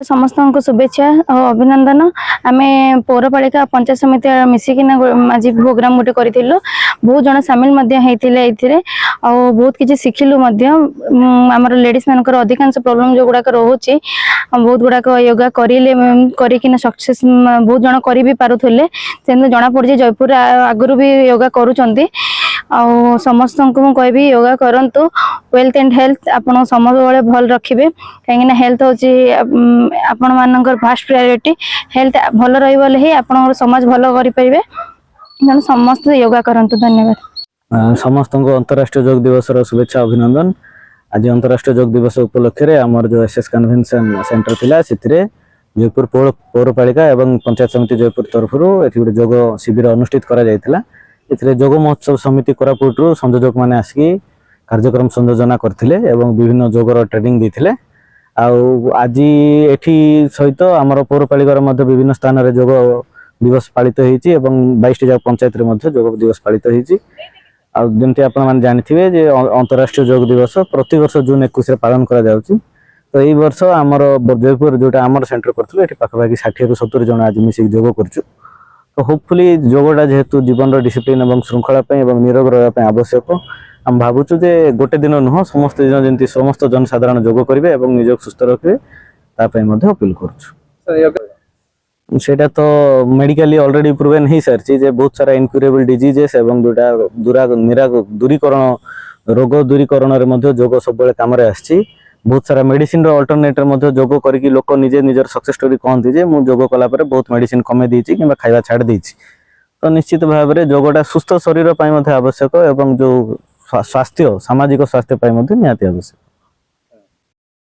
समस्त को शुभेच्छा और अभिनंदन। आम पौरपालिका पंचायत समिति मिसिकिना आज प्रोग्राम गोटे करूँ बहुत जन सामिल होते बहुत किसी शिखिलु आम लेडीज मान अधिकांश प्रोब्लेम जो गुड़ाक रोचे बहुत गुड़ाक योगा कर सक्सेस बहुत जन कर भी पारुले जना पड़ी जयपुर आगु भी योगा करुँच समस्त को कहबी योगा करंतु वेल्थ एंड हेल्थ आपण समबले भल रखिबे कहीं हेल्थ होची आपण मानकर फास्ट प्रायोरिटी हेल्थ भल रही ही आपण समाज भल करि परिबे समस्त योगा करंतु। धन्यवाद। समस्त को अंतरराष्ट्रीय योग दिवस शुभेच्छा अभिनंदन। आज अंतरराष्ट्रीय योग दिवस उपलक्षे आमर जो एसएस कन्वेंशन सेंटर थिला सिथिरे जयपुर पौरपालिका एवं पंचायत समिति जयपुर तरफ गोटे योग शिविर अनुष्ठित करा जायतिला। एथिरे योग महोत्सव समिति कोरापुट संयोजक माने आसिकी कार्यक्रम संयोजना करथिले एवं विभिन्न योगर ट्रेनिंग देथिले। आज एठी सहित आमर पौरपालिकार मध्य विभिन्न स्थान रे योग दिवस पालित होईची एवं 22 टा पंचायत रे मध्य योग दिवस पालित होईची। आ जेमति आपण माने जानिथिबे जे अंतरराष्ट्रीय योग दिवस प्रति वर्ष जून 21 रे पालन करा जाउची। तो एई वर्ष आमर जयपुर जोटा आमर सेंटर करथिले एठी पाखा 60 रु 70 जन आज मिसिक योग करछु। तो होपफुली योगटा जेहेतु जीवन डिसिप्लिन एवं श्रृंखला निरोग रहा आवश्यक आम भावुचु जे गोटे दिन नुह समस्त दिन जमी समस्त जनसाधारण योग करेंगे और निज सुस्थ रखिए अपील करा तो मेडिकली ऑलरेडी प्रूवन हो सारी जे बहुत सारा इनक्यूरेबल डिजीजेस एवं जोटा दूरीकरण रोग दूरीकरण योग सब कम आसी बहुत सारा मेडिसिन अल्टरनेटिव योग करके लोक निजे निजर सक्सेस स्टोरी कहते जे मु योग कला बहुत मेडिसिन कमे देछि कि खाଇବା छाड़ देछि। तो निश्चित भाव में योगटा सुस्थ शरीर आवश्यक एवं जो स्वास्थ्य सामाजिक स्वास्थ्य निहाती आवश्यक।